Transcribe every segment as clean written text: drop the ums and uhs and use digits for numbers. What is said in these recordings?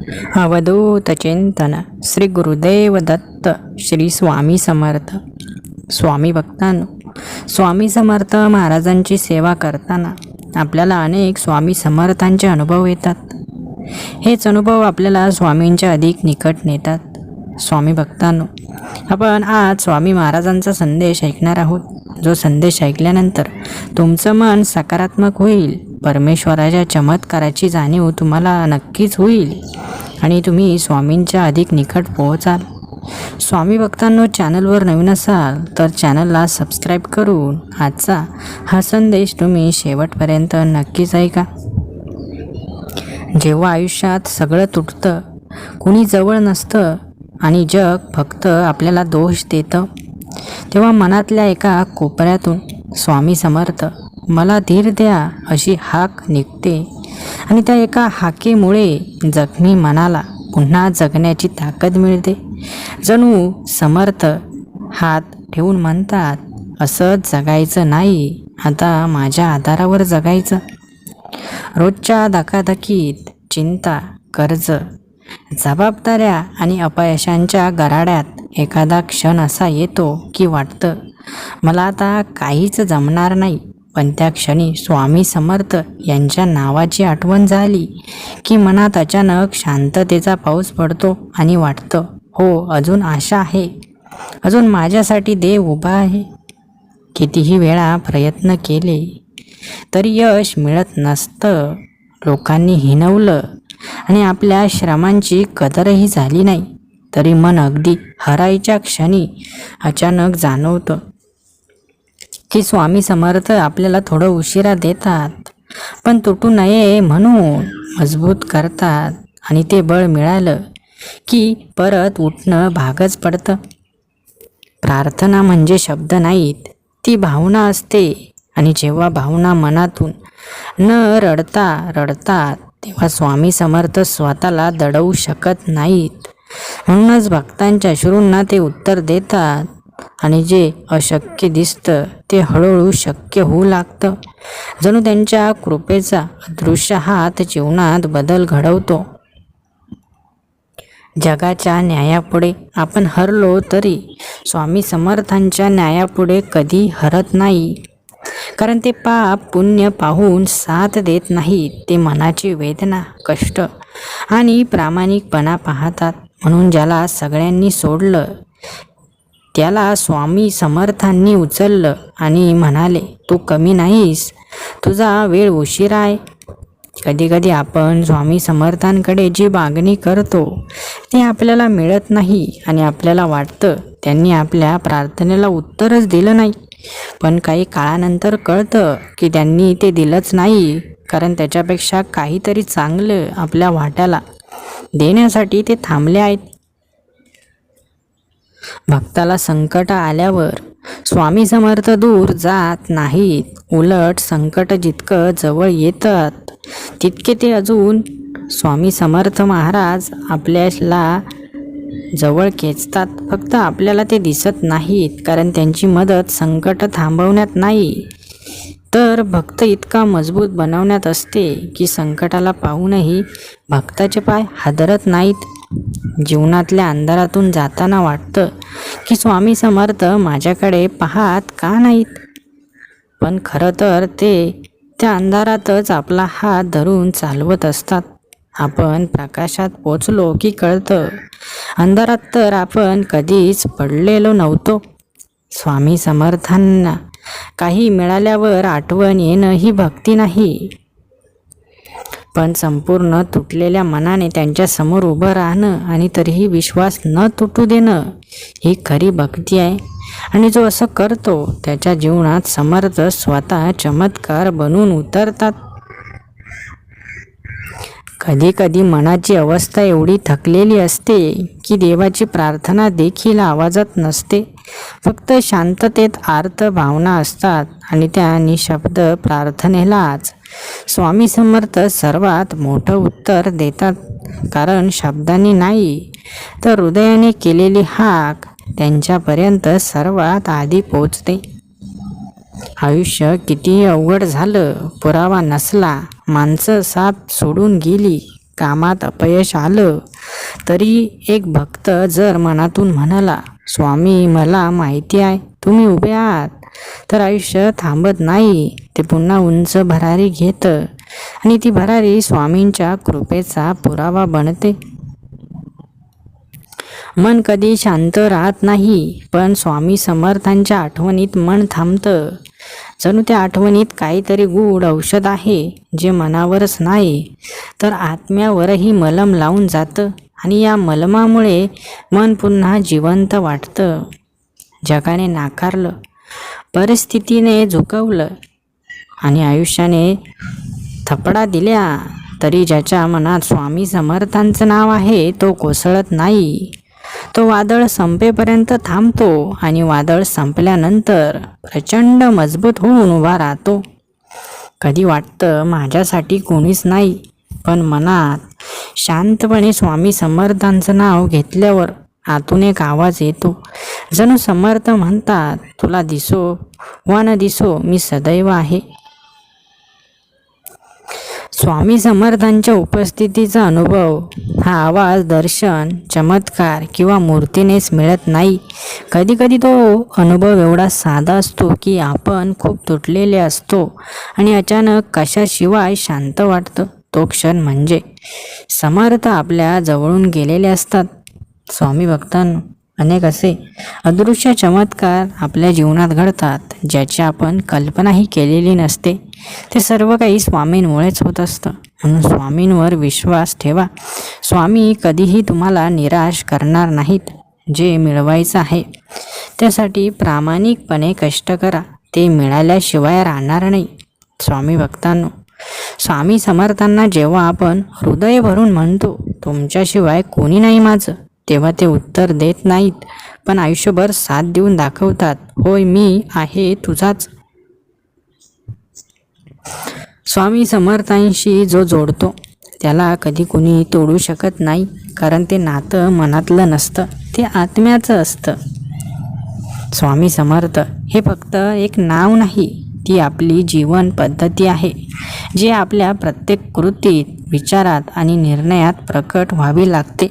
अवधूत चिंतन श्री गुरुदेव दत्त श्री स्वामी समर्थ. स्वामी भक्तांनो, स्वामी समर्थ महाराजांची सेवा करताना आपल्याला अनेक स्वामी समर्थांचे अनुभव येतात. हेच अनुभव आपल्याला स्वामींच्या अधिक निकट नेतात. स्वामी भक्तांनो, आपण आज स्वामी महाराजांचा संदेश ऐकणार आहोत. जो संदेश ऐकल्यानंतर तुमचं मन सकारात्मक होईल, परमेश्वराच्या चमत्काराची जाणीव तुम्हाला नक्कीच होईल आणि तुम्ही स्वामींच्या अधिक निकट पोहोचाल. स्वामी भक्तांनो, चॅनलवर नवीन असाल तर चॅनलला सबस्क्राईब करून आजचा हा संदेश तुम्ही शेवटपर्यंत नक्कीच ऐका. जेव्हा आयुष्यात सगळं तुटतं, कुणी जवळ नसतं आणि जग फक्त आपल्याला दोष देतं, तेव्हा मनातल्या एका कोपऱ्यातून स्वामी समर्थ मला धीर द्या अशी हाक निघते आणि त्या एका हाकेमुळे जखमी मनाला पुन्हा जगण्याची ताकद मिळते. जणू समर्थ हात ठेवून म्हणतात, असंच जगायचं नाही, आता माझ्या आधारावर जगायचं. रोजच्या धकाधकीत चिंता, कर्ज, जबाबदाऱ्या आणि अपयशांच्या गराड्यात एखादा क्षण असा येतो की वाटतं मला आता काहीच जमणार नाही. पण त्या क्षणी स्वामी समर्थ यांच्या नावाची आठवण झाली की मनात अचानक शांततेचा पाऊस पडतो आणि वाटतं, हो, अजून आशा आहे, अजून माझ्यासाठी देव उभा आहे. कितीही वेळा प्रयत्न केले तरी यश मिळत नसतं. लोकांनी हिणवलं आणि आपल्या श्रमांची कदरही झाली नाही तरी मन अगदी हरायच्या क्षणी अचानक जाणवतं की स्वामी समर्थ आपल्याला थोडं उशिरा देतात, पण तुटू नये म्हणून मजबूत करतात. आणि ते बळ मिळालं की परत उठणं भागच पडतं. प्रार्थना म्हणजे शब्द नाहीत, ती भावना असते. आणि जेव्हा भावना मनातून न रडतात तेव्हा स्वामी समर्थ स्वतःला दडवू शकत नाहीत. म्हणूनच भक्तांच्या अश्रूंना ते उत्तर देतात आणि जे अशक्य दिसतं ते हळूहळू शक्य होऊ लागतं. जणू त्यांच्या कृपेचा अदृश्य हात जीवनात बदल घडवतो. जगाच्या न्यायापुढे आपण हरलो तरी स्वामी समर्थांच्या न्यायापुढे कधी हरत नाही. कारण ते पाप पुण्य पाहून साथ देत नाहीत, ते मनाची वेदना, कष्ट आणि प्रामाणिकपणा पाहतात. म्हणून ज्याला सगळ्यांनी सोडलं त्याला स्वामी समर्थांनी उचललं आणि म्हणाले, तू कमी नाहीस, तुझा वेळ उशिरा आहे. कधीकधी आपण स्वामी समर्थांकडे जी मागणी करतो ते आपल्याला मिळत नाही आणि आपल्याला वाटतं त्यांनी आपल्या प्रार्थनेला उत्तरच दिलं नाही. पण काही काळानंतर कळतं की त्यांनी ते दिलंच नाही, कारण त्याच्यापेक्षा काहीतरी चांगलं आपल्या वाट्याला देण्यासाठी ते थांबले आहेत. भक्ताला संकट आल्यावर स्वामी समर्थ दूर जात नाहीत. उलट संकट जितकं जवळ येतात तितके ते अजून स्वामी समर्थ महाराज आपल्याला जवळ खेचतात. फक्त आपल्याला ते दिसत नाहीत, कारण त्यांची मदत संकट थांबवण्यात नाही तर भक्त इतका मजबूत बनवण्यात असते की संकटाला पाहूनही भक्ताचे पाय हादरत नाहीत. जीवनातल्या अंधारातून जाताना वाटतं की स्वामी समर्थ माझ्याकडे पाहत का नाहीत, पण खरं तर ते त्या अंधारातच आपला हात धरून चालवत असतात. आपण प्रकाशात पोचलो की कळतं अंधारात तर आपण कधीच पडलेलो नव्हतो. स्वामी समर्थांना काही मिळाल्यावर आठवण येणं ही भक्ती नाही, पण संपूर्ण तुटलेल्या मनाने त्यांच्या समोर उभं राहणं आणि तरीही विश्वास न तुटू देणं ही खरी भक्ती आहे. आणि जो असं करतो त्याच्या जीवनात समर्थ स्वतः चमत्कार बनून उतरतात. कधी कधी मनाची अवस्था एवढी थकलेली असते की देवाची प्रार्थना देखील आवाजात नसते. फक्त शांततेत आर्त भावना असतात आणि त्या निशब्द प्रार्थनेलाच स्वामी समर्थ सर्वात मोठं उत्तर देतात. कारण शब्दांनी नाही तर हृदयाने केलेली हाक त्यांच्यापर्यंत सर्वात आधी पोचते. आयुष्य कितीही अवघड झालं, पुरावा नसला, माणसं साथ सोडून गेली कामात अपयश आलं तरी एक भक्त जर मनातून म्हणाला, स्वामी मला माहिती आहे तुम्ही उभे आहात, तर आयुष्य थांबत नाही. ते पुन्हा उंच भरारी घेतं आणि ती भरारी स्वामींच्या कृपेचा पुरावा बनते. मन कधी शांत राहत नाही, पण स्वामी समर्थांच्या आठवणीत मन थांबतं. जणू त्या आठवणीत काहीतरी गूढ औषध आहे, जे मनावरच नाही तर आत्म्यावरही मलम लावून जातं आणि या मलमामुळे मन पुन्हा जिवंत वाटतं. जगाने नाकारलं, परिस्थितीने झुकवलं आणि आयुष्याने थपडा दिल्या, तरी ज्याच्या मनात स्वामी समर्थांचं नाव आहे तो कोसळत नाही. तो वादळ संपेपर्यंत थांबतो आणि वादळ संपल्यानंतर प्रचंड मजबूत होऊन उभा राहतो. कधी वाटतं माझ्यासाठी कोणीच नाही, पण मनात शांतपणे स्वामी समर्थांचं नाव घेतल्यावर आतून एक आवाज येतो. जणू समर्थ म्हणतात, तुला दिसो वा न दिसो मी सदैव आहे. स्वामी समर्थांच्या उपस्थितीचा अनुभव हा आवाज, दर्शन, चमत्कार किंवा मूर्तीनेच मिळत नाही. कधीकधी तो अनुभव एवढा साधा असतो की आपण खूप तुटलेले असतो आणि अचानक कशाशिवाय शांत वाटतं. तो क्षण म्हणजे समर्थ आपल्या जवळून गेलेले असतात. स्वामी भक्तांनो, अनेक असे अदृश्य चमत्कार आपल्या जीवनात घडतात, ज्याची आपण कल्पनाही केलेली नसते. ते सर्व काही स्वामींमुळेच होत असतं. म्हणून स्वामींवर विश्वास ठेवा. स्वामी कधीही तुम्हाला निराश करणार नाहीत. जे मिळवायचं आहे त्यासाठी प्रामाणिकपणे कष्ट करा, ते मिळाल्याशिवाय राहणार नाही. स्वामी भक्तांनो, स्वामी समर्थांना जेव्हा आपण हृदय भरून म्हणतो, तुमच्याशिवाय कोणी नाही माझं, तेव्हा ते उत्तर देत नाहीत, पण आयुष्यभर साथ देऊन दाखवतात, होय मी आहे तुझाच. स्वामी समर्थांशी जो जोडतो त्याला कधी कुणी तोडू शकत नाही, कारण ते नातं मनातलं नसतं, ते आत्म्याचं असतं. स्वामी समर्थ हे फक्त एक नाव नाही, ती आपली जीवन पद्धती आहे, जे आपल्या प्रत्येक कृतीत, विचारात आणि निर्णयात प्रकट व्हावी लागते.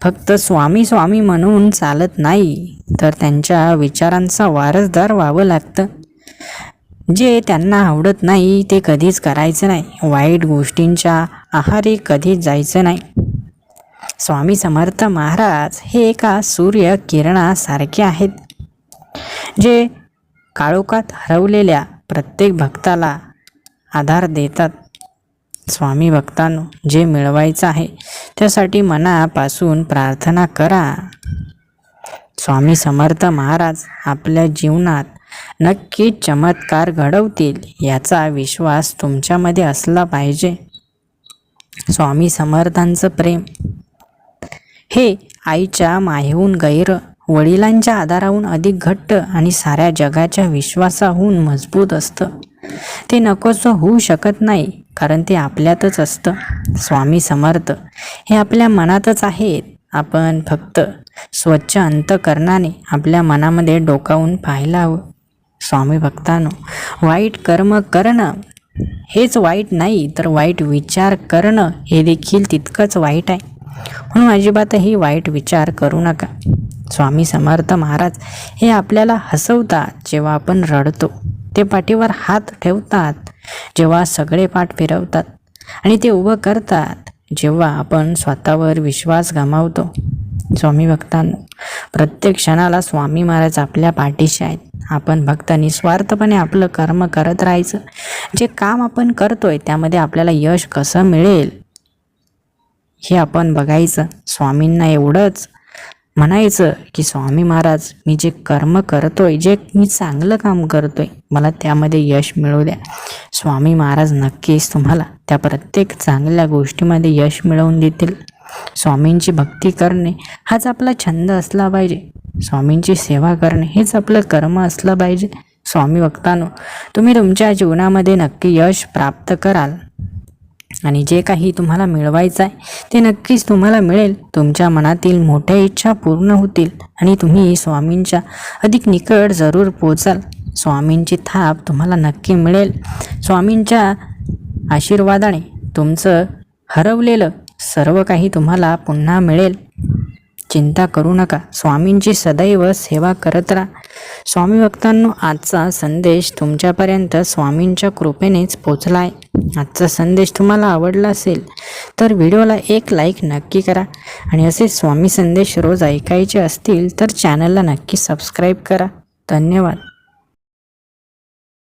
फक्त स्वामी स्वामी म्हणून चालत नाही, तर त्यांच्या विचारांचा वारसदार व्हावं लागतं. जे त्यांना आवडत नाही ते कधीच करायचं नाही. वाईट गोष्टींच्या आहारी कधीच जायचं नाही. स्वामी समर्थ महाराज हे एका सूर्य किरणासारखे आहेत, जे काळोखात हरवलेल्या प्रत्येक भक्ताला आधार देतात. स्वामी भक्तांनो, जे मिळवायचं आहे त्यासाठी मनापासून प्रार्थना करा. स्वामी समर्थ महाराज आपल्या जीवनात नक्कीच चमत्कार घडवतील, याचा विश्वास तुमच्यामध्ये असला पाहिजे. स्वामी समर्थांचं प्रेम हे आईच्या मायेहून गैर, वडिलांच्या आधाराहून अधिक घट्ट आणि साऱ्या जगाच्या विश्वासाहून मजबूत असतं. ते नकोसं होऊ शकत नाही, कारण ते आपल्यातच असतं. स्वामी समर्थ हे आपल्या मनातच आहेत. आपण फक्त स्वच्छ अंतःकरणाने आपल्या मनामध्ये डोकावून पाहायला हवं. स्वामी भक्तांनो, वाईट कर्म करणं हेच वाईट नाही, तर वाईट विचार करणं हे देखील तितकंच वाईट आहे. म्हणून अजिबातही वाईट विचार करू नका. स्वामी समर्थ महाराज हे आपल्याला हसवतात जेव्हा आपण रडतो, ते पाठीवर हात ठेवतात जेव्हा सगळे पाठ फिरवतात, आणि ते उभं करतात जेव्हा आपण स्वतःवर विश्वास गमावतो. स्वामी भक्तांनो, प्रत्येक क्षणाला स्वामी महाराज आपल्या पाठीशी आहेत. आपण फक्त निस्वार्थपणे आपलं कर्म करत राहायचं. जे काम आपण करतोय त्यामध्ये आपल्याला यश कसं मिळेल हे आपण बघायचं. स्वामींना एवढंच म्हणायचं की स्वामी महाराज, मी जे कर्म करतोय, जे मी चांगलं काम करतोय, मला त्यामध्ये यश मिळू द्या. स्वामी महाराज नक्कीच तुम्हाला त्या प्रत्येक चांगल्या गोष्टीमध्ये यश मिळवून देतील. स्वामींची भक्ती करणे हाच आपला छंद असला पाहिजे. स्वामींची सेवा करणे हेच आपलं कर्म असलं पाहिजे. स्वामी भक्तांनो, तुम्ही तुमच्या जीवनामध्ये नक्की यश प्राप्त कराल आणि जे काही तुम्हाला मिळवायचं आहे ते नक्कीच तुम्हाला मिळेल. तुमच्या मनातील मोठ्या इच्छा पूर्ण होतील आणि तुम्ही स्वामींच्या अधिक निकट जरूर पोचाल. स्वामींची थाप तुम्हाला नक्की मिळेल. स्वामींच्या आशीर्वादाने तुमचं हरवलेलं सर्व काही तुम्हाला पुन्हा मिळेल. चिंता करू नका. स्वामींची सदैव सेवा करत राहा. स्वामी भक्तांनो, आजचा संदेश तुमच्यापर्यंत स्वामींच्या कृपेनेच पोचला आहे. आजचा संदेश तुम्हाला आवडला असेल तर व्हिडिओला एक लाईक नक्की करा आणि असे स्वामी संदेश रोज ऐकायचे असतील तर चॅनलला नक्की सबस्क्राईब करा. धन्यवाद.